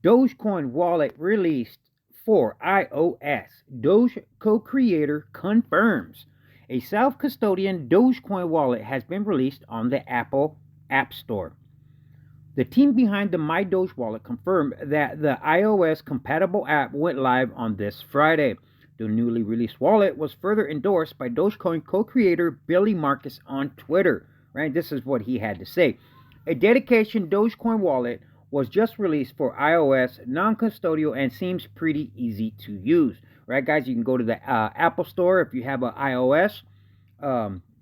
Dogecoin wallet released for iOS. Doge co-creator confirms. A self-custodian Dogecoin wallet has been released on the Apple App Store. The team behind the My Doge wallet confirmed that the iOS compatible app went live on this Friday. The newly released wallet was further endorsed by Dogecoin co-creator Billy Marcus on Twitter. Right, this is what he had to say. A dedication Dogecoin wallet was just released for iOS, non-custodial, and seems pretty easy to use. Right, guys, you can go to the Apple Store if you have an iOS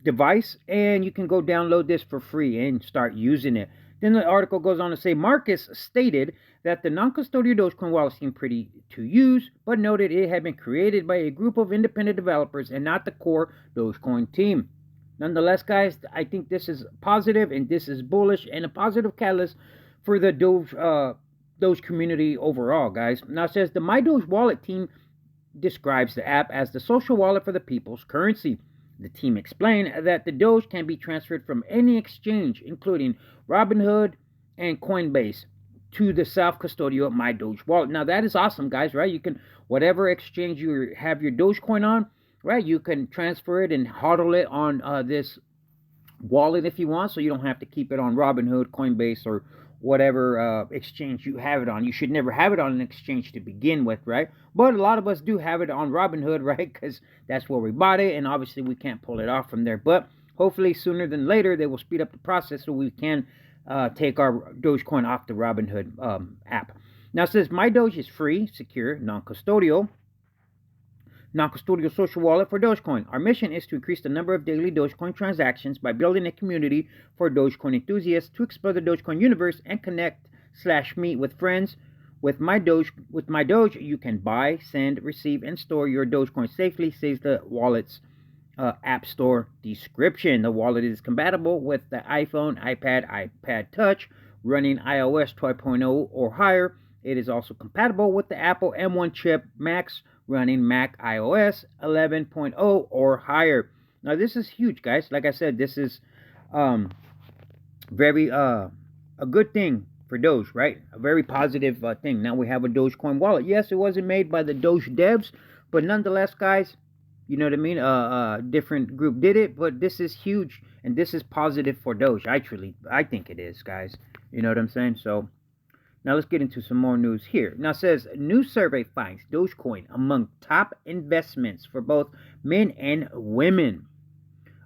device, and you can go download this for free and start using it. Then the article goes on to say Marcus stated that the non-custodial Dogecoin wallet seemed pretty to use, but noted it had been created by a group of independent developers and not the core Dogecoin team. Nonetheless, guys, I think this is positive and this is bullish and a positive catalyst for the Doge community overall, guys. Now it says the My Doge wallet team describes the app as the social wallet for the people's currency. The team explained that the Doge can be transferred from any exchange, including Robinhood and Coinbase, to the self-custodial My Doge wallet. Now that is awesome, guys, right? You can, whatever exchange you have your Dogecoin on, right, you can transfer it and hodl it on this wallet if you want, so you don't have to keep it on Robinhood, Coinbase, or whatever exchange you have it on. You should never have it on an exchange to begin with, right? But a lot of us do have it on Robinhood, right? Because that's where we bought it, and obviously we can't pull it off from there. But hopefully sooner than later they will speed up the process so we can take our Dogecoin off the Robinhood app. Now it says My Doge is free, secure, non-custodial social wallet for Dogecoin. Our mission is to increase the number of daily Dogecoin transactions by building a community for Dogecoin enthusiasts to explore the Dogecoin universe and connect/meet with friends. With My Doge, you can buy, send, receive, and store your Dogecoin safely, says the wallet's App Store description. The wallet is compatible with the iPhone, iPad Touch, running iOS 12.0 or higher. It is also compatible with the Apple M1 chip Max, running Mac iOS 11.0 or higher. Now this is huge, guys. Like I said, this is very a good thing for Doge, right? A very positive thing. Now we have a Dogecoin wallet. Yes, it wasn't made by the Doge devs, but nonetheless, guys, you know what I mean? Different group did it, but this is huge, and this is positive for Doge. I think it is, guys. You know what I'm saying? So now let's get into some more news here. Now it says, new survey finds Dogecoin among top investments for both men and women.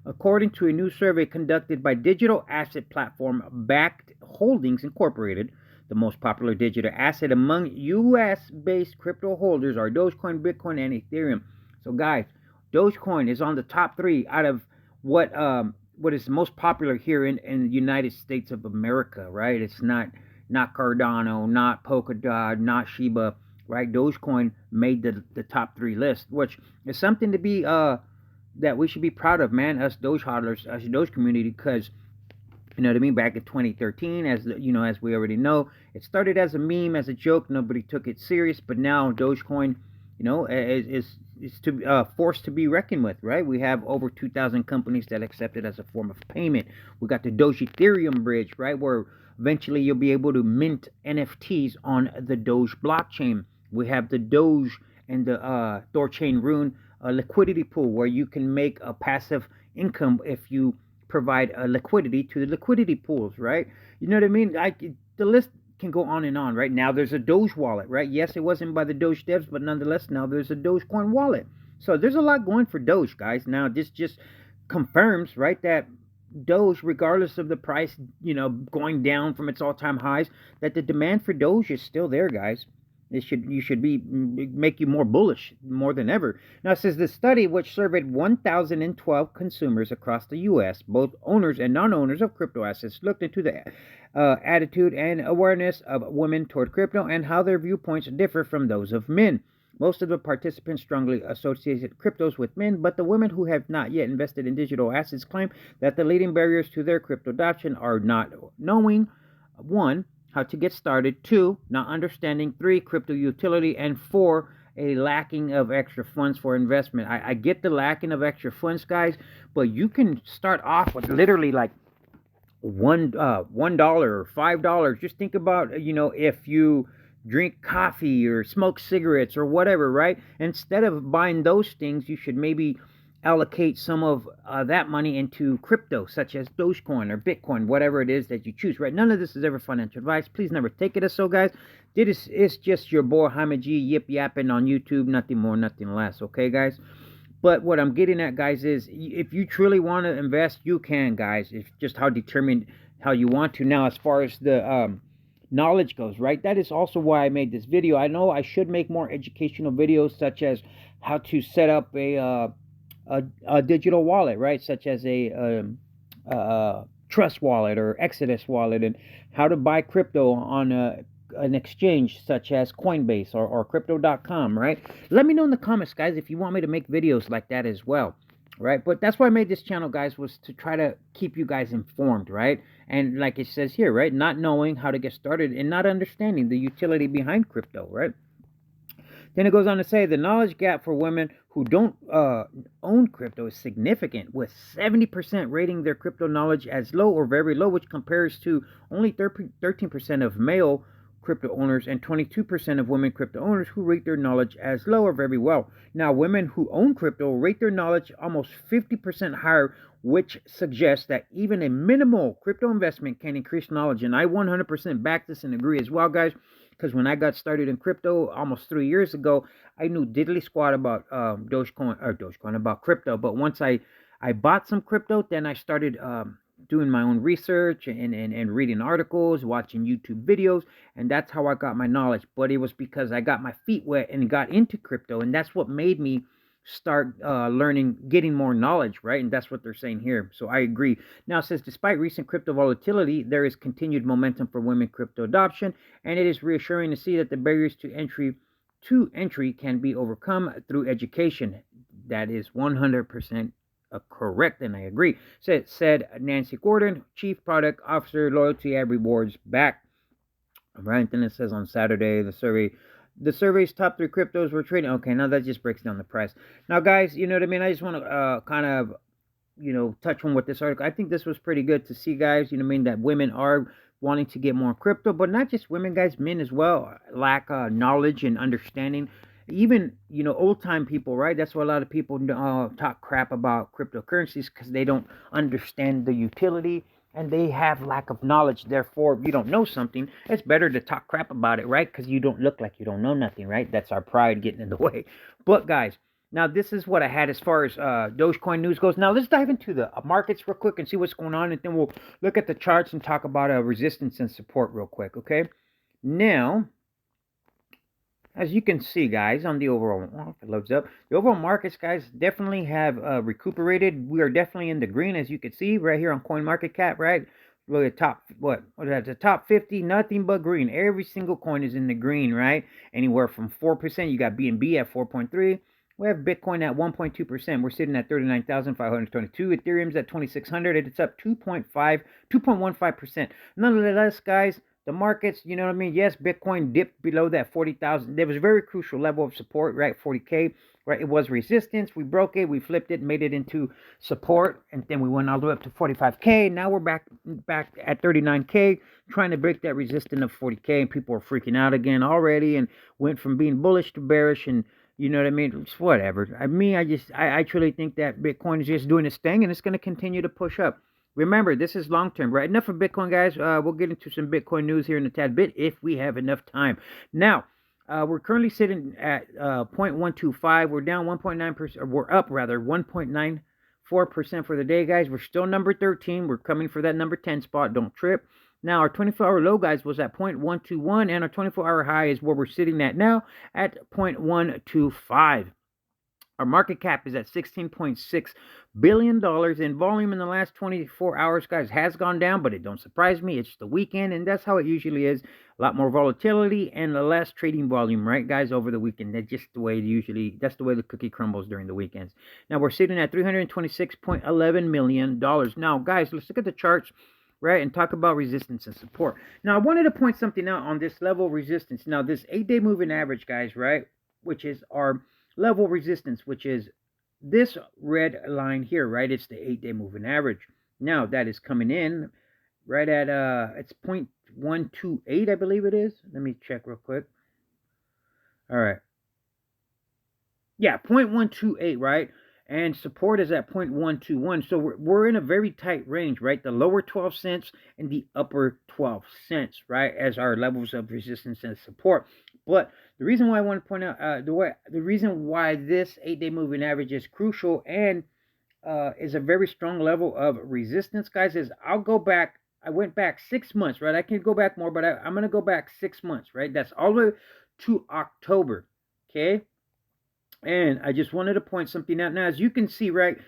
According to a new survey conducted by digital asset platform Backed Holdings Incorporated, the most popular digital asset among U.S.-based crypto holders are Dogecoin, Bitcoin, and Ethereum. So guys, Dogecoin is on the top 3 out of what is most popular here in the United States of America, right? It's not Cardano, not Polkadot, not Shiba, right? Dogecoin made the top 3 list, which is something to be that we should be proud of, man. Us Doge hodlers, us Doge community, because you know what I mean. Back in 2013, as we already know, it started as a meme, as a joke. Nobody took it serious, but now Dogecoin, is forced to be reckoned with, right? We have over 2,000 companies that accept it as a form of payment. We got the Doge Ethereum bridge, right, where eventually you'll be able to mint NFTs on the Doge blockchain. We have the Doge and the Thorchain Rune liquidity pool, where you can make a passive income if you provide liquidity to the liquidity pools, right? You know what I mean? The list can go on and on, right? Now there's a Doge wallet, right? Yes, it wasn't by the Doge devs, but nonetheless, now there's a Dogecoin wallet. So there's a lot going for Doge, guys. Now this just confirms, right, that Doge, regardless of the price, going down from its all-time highs, that the demand for Doge is still there, guys. You should make you more bullish more than ever. Now it says the study, which surveyed 1,012 consumers across the U.S., both owners and non-owners of crypto assets, looked into the attitude and awareness of women toward crypto and how their viewpoints differ from those of men. Most of the participants strongly associated cryptos with men, but the women who have not yet invested in digital assets claim that the leading barriers to their crypto adoption are not knowing, 1, how to get started, 2, not understanding, 3, crypto utility, and 4, a lacking of extra funds for investment. I get the lacking of extra funds, guys, but you can start off with literally like $1 or $5. Just think about, if you drink coffee or smoke cigarettes or whatever, right? Instead of buying those things, you should maybe allocate some of that money into crypto, such as Dogecoin or Bitcoin, whatever it is that you choose, right? None of this is ever financial advice. Please never take it as so, guys. It's just your boy Jaime G yip yapping on YouTube, nothing more, nothing less, okay, guys? But what I'm getting at, guys, is if you truly want to invest, you can, guys. It's just how determined how you want to. Now, as far as the knowledge goes, right? That is also why I made this video. I know I should make more educational videos, such as how to set up a digital wallet, right? Such as a Trust wallet or Exodus wallet, and how to buy crypto on an exchange such as Coinbase or crypto.com, right? Let me know in the comments, guys, if you want me to make videos like that as well, right? But that's why I made this channel, guys, was to try to keep you guys informed, right? And like it says here, right, not knowing how to get started and not understanding the utility behind crypto, right? Then it goes on to say the knowledge gap for women who don't own crypto is significant, with 70% rating their crypto knowledge as low or very low, which compares to only 13% of male crypto owners and 22% of women crypto owners who rate their knowledge as low or very well. Now, women who own crypto rate their knowledge almost 50% higher, which suggests that even a minimal crypto investment can increase knowledge. And I 100% back this and agree as well, guys. Because when I got started in crypto almost 3 years ago, I knew diddly squat about Dogecoin, about crypto. But once I bought some crypto, then I started doing my own research and reading articles, watching YouTube videos, and that's how I got my knowledge. But it was because I got my feet wet and got into crypto, and that's what made me start learning, getting more knowledge, right? And that's what they're saying here. So I agree. Now it says, despite recent crypto volatility, there is continued momentum for women crypto adoption, and it is reassuring to see that the barriers to entry can be overcome through education. That is 100% correct, and I agree. Said Nancy Gordon, Chief Product Officer, Loyalty and Rewards, back. Right, then it says on Saturday, the survey's top 3 cryptos were trading. Okay, now that just breaks down the price. Now, guys, you know what I mean? I just want to kind of, touch on with this article. I think this was pretty good to see, guys, you know what I mean, that women are wanting to get more crypto, but not just women, guys, men as well lack knowledge and understanding. Even, old-time people, right? That's why a lot of people talk crap about cryptocurrencies, because they don't understand the utility and they have lack of knowledge. Therefore, if you don't know something, it's better to talk crap about it, right? Because you don't look like you don't know nothing, right? That's our pride getting in the way. But, guys, now this is what I had as far as Dogecoin news goes. Now, let's dive into the markets real quick and see what's going on, and then we'll look at the charts and talk about resistance and support real quick, okay? Now, as you can see, guys, on the overall, if it loads up, the overall markets, guys, definitely have recuperated. We are definitely in the green, as you can see right here on CoinMarketCap, right? Look at top, what is that? The top 50, nothing but green. Every single coin is in the green, right? Anywhere from 4%. You got BNB at 4.3. We have Bitcoin at 1.2%. We're sitting at 39,522. Ethereum's at 2,600, and it's up 2.15%. Nonetheless, guys, the markets, you know what I mean? Yes, Bitcoin dipped below that 40,000. There was a very crucial level of support, right? 40K, right? It was resistance. We broke it. We flipped it, made it into support, and then we went all the way up to 45K. Now we're back at 39K, trying to break that resistance of 40K, and people are freaking out again already, and went from being bullish to bearish, and you know what I mean? It's whatever. I truly think that Bitcoin is just doing its thing, and it's going to continue to push up. Remember, this is long-term, right? Enough of Bitcoin, guys. We'll get into some Bitcoin news here in a tad bit if we have enough time. Now, we're currently sitting at 0.125. We're down 1.9%, or we're up, rather, 1.94% for the day, guys. We're still number 13. We're coming for that number 10 spot. Don't trip. Now, our 24-hour low, guys, was at 0.121, and our 24-hour high is where we're sitting at now at 0.125. Our market cap is at $16.6 billion, and volume in the last 24 hours, guys, has gone down, but it don't surprise me. It's the weekend, and that's how it usually is. A lot more volatility and less trading volume, right, guys, over the weekend. That's just the way that's the way the cookie crumbles during the weekends. Now, we're sitting at $326.11 million. Now, guys, let's look at the charts, right, and talk about resistance and support. Now, I wanted to point something out on this level of resistance. Now, this 8-day moving average, guys, right, which is our level resistance, which is this red line here, right? It's the 8-day moving average. Now that is coming in right at it's 0.128, I believe it is. Let me check real quick. All right. Yeah, 0.128, right? And support is at 0.121. So we're in a very tight range, right? The lower 12 cents and the upper 12 cents, right? As our levels of resistance and support. But the reason why I want to point out, the reason why this 8-day moving average is crucial and is a very strong level of resistance, guys, is I'll go back. I went back 6 months, right? I can go back more, but I'm going to go back 6 months, right? That's all the way to October, okay? And I just wanted to point something out. Now, as you can see, right,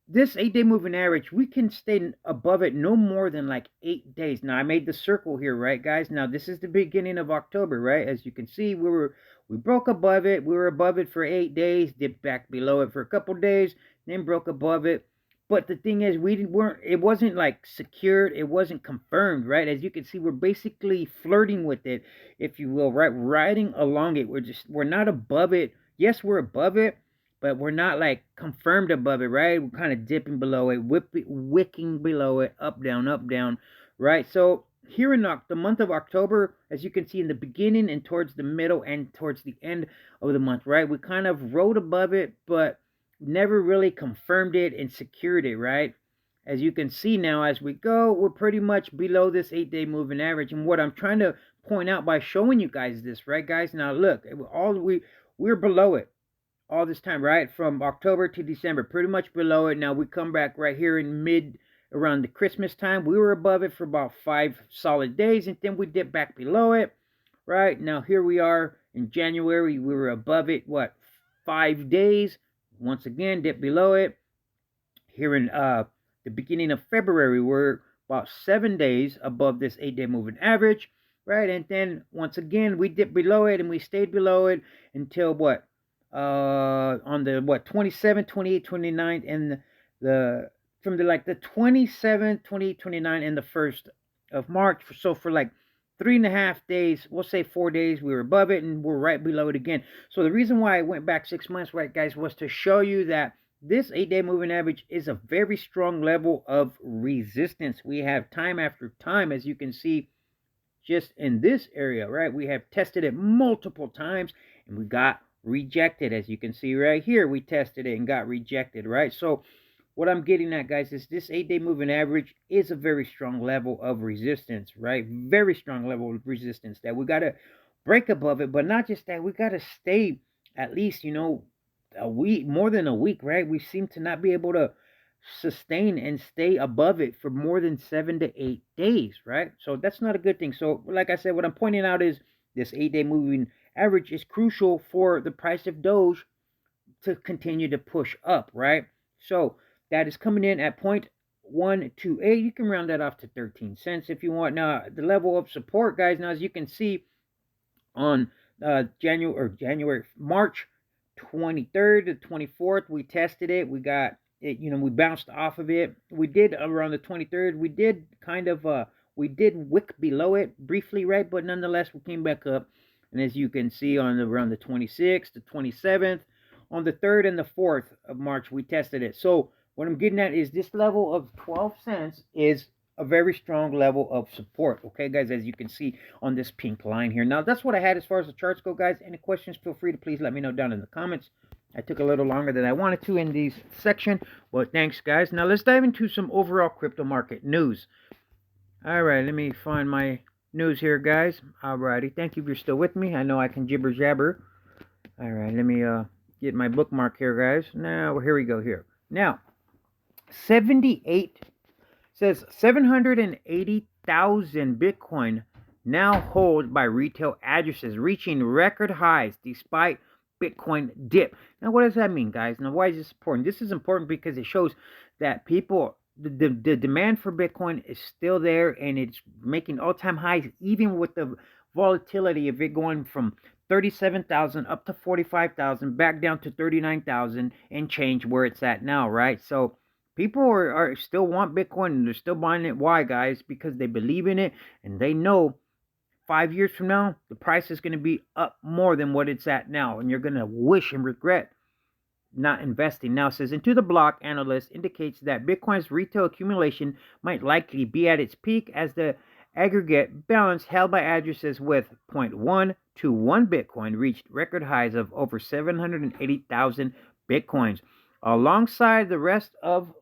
this 8-day moving average, we can stay above it no more than like 8 days. Now, I made the circle here, right, guys? Now, this is the beginning of October, right? As you can see, we broke above it. We were above it for 8 days, dipped back below it for a couple days, then broke above it. But the thing is, it wasn't like secured, it wasn't confirmed, right? As you can see, we're basically flirting with it, if you will, right? Riding along it. We're not above it. Yes, we're above it, but we're not like confirmed above it, right? We're kind of dipping below it, wicking below it, up, down, right? So here in the month of October, as you can see in the beginning and towards the middle and towards the end of the month, right? We kind of rode above it, but never really confirmed it and secured it, right? As you can see now, as we go, we're pretty much below this 8-day moving average. And what I'm trying to point out by showing you guys this, right, guys? Now look, we're below it all this time, right? From October to December, pretty much below it. Now we come back right here in around the Christmas time. We were above it for about 5 solid days, and then we dipped back below it, right? Now here we are in January. We were above it, what, 5 days? Once again, dip below it. Here in the beginning of February, we're about 7 days above this 8-day moving average, right? And then once again, we dipped below it and we stayed below it until what? On the 27th, 28th, 29th, and from the 27th, 28th, 29th, and the 1st of March. So for like 3.5 days, we'll say 4 days, we were above it and we're right below it again. So the reason why I went back 6 months, right, guys, was to show you that this 8-day moving average is a very strong level of resistance. We have time after time, as you can see, just in this area, right? We have tested it multiple times and we got rejected. As you can see right here, we tested it and got rejected, right? So what I'm getting at, guys, is this 8-day moving average is a very strong level of resistance, right? Very strong level of resistance that we got to break above it. But not just that, we got to stay at least, a week, more than a week, right? We seem to not be able to sustain and stay above it for more than 7 to 8 days, right? So that's not a good thing. So like I said, what I'm pointing out is this 8-day moving average is crucial for the price of Doge to continue to push up, right? So that is coming in at 0.128. You can round that off to 13 cents if you want. Now, the level of support, guys, now as you can see on March 23rd to 24th, we tested it. We got it, we bounced off of it. We did around the 23rd. We did we did wick below it briefly, right? But nonetheless, we came back up. And as you can see around the 26th, the 27th, on the 3rd and the 4th of March, we tested it. So what I'm getting at is this level of 12 cents is a very strong level of support. Okay, guys, as you can see on this pink line here. Now, that's what I had as far as the charts go, guys. Any questions, feel free to please let me know down in the comments. I took a little longer than I wanted to in this section. Well, thanks, guys. Now, let's dive into some overall crypto market news. All right, let me find my news here, guys. Alrighty, thank you if you're still with me. I know I can jibber jabber. All right, let me get my bookmark here, guys. Now, here we go here. Now, 780,000 Bitcoin now held by retail addresses, reaching record highs despite Bitcoin dip. Now, what does that mean, guys? Now, why is this important? This is important because it shows that people, the demand for Bitcoin is still there, and it's making all-time highs, even with the volatility of it going from 37,000 up to 45,000, back down to 39,000 and change where it's at now, right? So people are still want Bitcoin, and they're still buying it. Why, guys? Because they believe in it, and they know 5 years from now, the price is going to be up more than what it's at now, and you're going to wish and regret not investing. Now, it says, Into the Block analyst indicates that Bitcoin's retail accumulation might likely be at its peak as the aggregate balance held by addresses with 0.1 to 1 Bitcoin reached record highs of over 780,000 Bitcoins. Alongside the rest of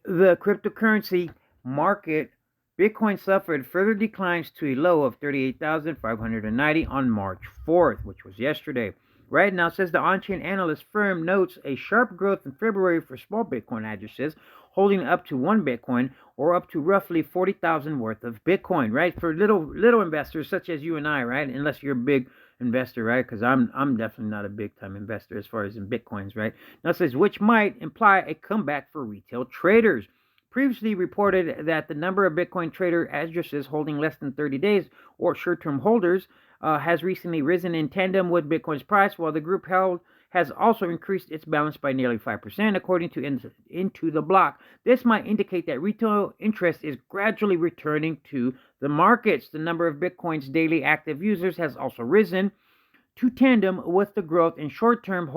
the cryptocurrency market, Bitcoin suffered further declines to a low of 38,590 on March 4th, which was yesterday. Right now, says the on-chain analyst firm notes a sharp growth in February for small Bitcoin addresses holding up to 1 Bitcoin or up to roughly 40,000 worth of Bitcoin, right? For little investors such as you and I, right? Unless you're a big investor, right? Because I'm definitely not a big time investor as far as in Bitcoins, right? Now it says, which might imply a comeback for retail traders. Previously reported that the number of Bitcoin trader addresses holding less than 30 days or short-term holders has recently risen in tandem with Bitcoin's price, while the group held has also increased its balance by nearly 5%, according to Into the Block. This might indicate that retail interest is gradually returning to the markets. The number of Bitcoin's daily active users has also risen to tandem with the growth in short-term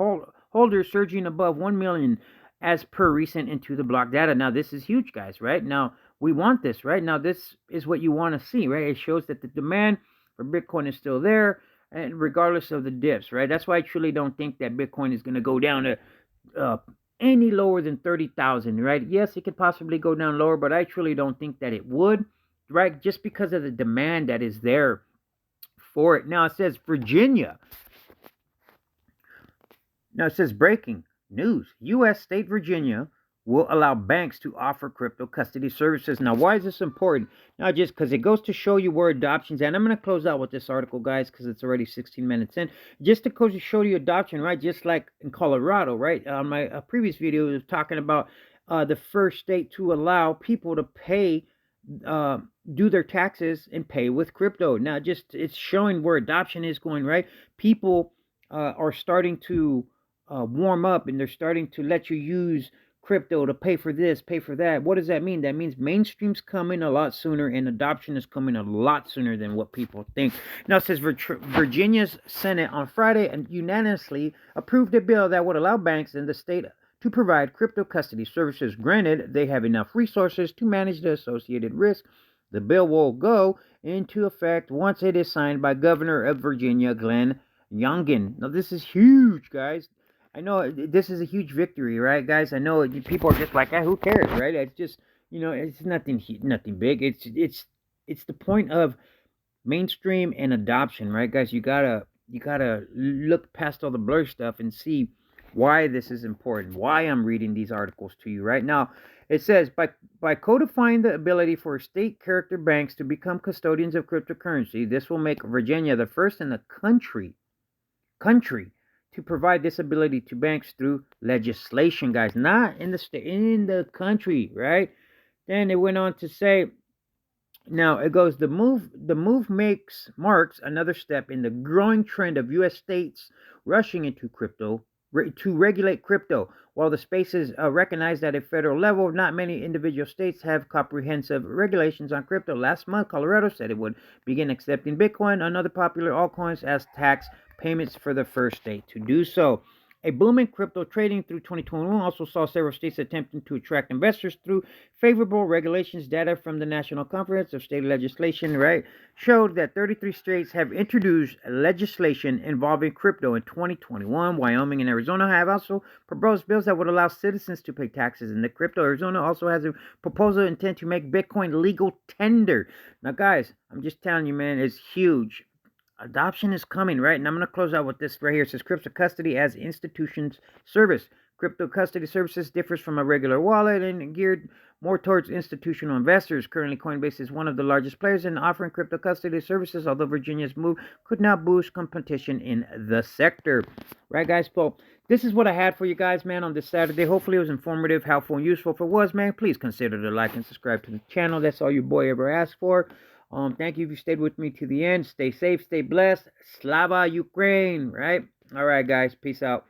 holders surging above 1 million as per recent Into the Block data. Now, this is huge, guys, right? Now, we want this, right? Now, this is what you want to see, right? It shows that the demand for Bitcoin is still there, and regardless of the dips, right? That's why I truly don't think that Bitcoin is going to go down to any lower than 30,000, right? Yes, it could possibly go down lower, but I truly don't think that it would, right? Just because of the demand that is there for it. Now, it says Virginia. Now, it says breaking news. U.S. state Virginia will allow banks to offer crypto custody services. Now, why is this important? Not just because it goes to show you where adoption's at. I'm going to close out with this article, guys, because it's already 16 minutes in. Just to go to show you adoption, right? Just like in Colorado, right? On my previous video, I was talking about the first state to allow people to pay, do their taxes and pay with crypto. Now, just it's showing where adoption is going, right? People are starting to warm up, and they're starting to let you use crypto to pay for this, pay for that. What does that mean? That means mainstream's coming a lot sooner, and adoption is coming a lot sooner than what people think. Now, it says Virginia's Senate on Friday unanimously approved a bill that would allow banks in the state to provide crypto custody services. Granted, they have enough resources to manage the associated risk. The bill will go into effect once it is signed by Governor of Virginia, Glenn Youngkin. Now, this is huge, guys. I know this is a huge victory, right, guys? I know people are just like, who cares, right? It's just, it's nothing big. It's the point of mainstream and adoption, right, guys? You gotta look past all the blur stuff and see why this is important, why I'm reading these articles to you right now. It says, by codifying the ability for state character banks to become custodians of cryptocurrency, this will make Virginia the first in the country to provide this ability to banks through legislation, guys, not in the state, in the country, right? Then it went on to say, now it goes, the move marks another step in the growing trend of U.S. states rushing into crypto to regulate crypto. While the space is recognized at a federal level, not many individual states have comprehensive regulations on crypto. Last month, Colorado said it would begin accepting Bitcoin and other popular altcoins as tax payments for the first state to do so. A boom in crypto trading through 2021 also saw several states attempting to attract investors through favorable regulations. Data from the National Conference of State Legislation, right, showed that 33 states have introduced legislation involving crypto in 2021. Wyoming and Arizona have also proposed bills that would allow citizens to pay taxes in the crypto. Arizona also has a proposal intent to make Bitcoin legal tender. Now, guys, I'm just telling you, man, it's huge. Adoption is coming, right? And I'm going to close out with this right here. It says crypto custody as institutions service. Crypto custody services differs from a regular wallet and geared more towards institutional investors. Currently, Coinbase is one of the largest players in offering crypto custody services, although Virginia's move could now boost competition in the sector. Right, guys? Well, this is what I had for you guys, man, on this Saturday. Hopefully, it was informative, helpful, and useful. If it was, man, please consider to like and subscribe to the channel. That's all your boy ever asked for. Thank you if you stayed with me to the end. Stay safe, stay blessed. Slava Ukraine, right? All right, guys. Peace out.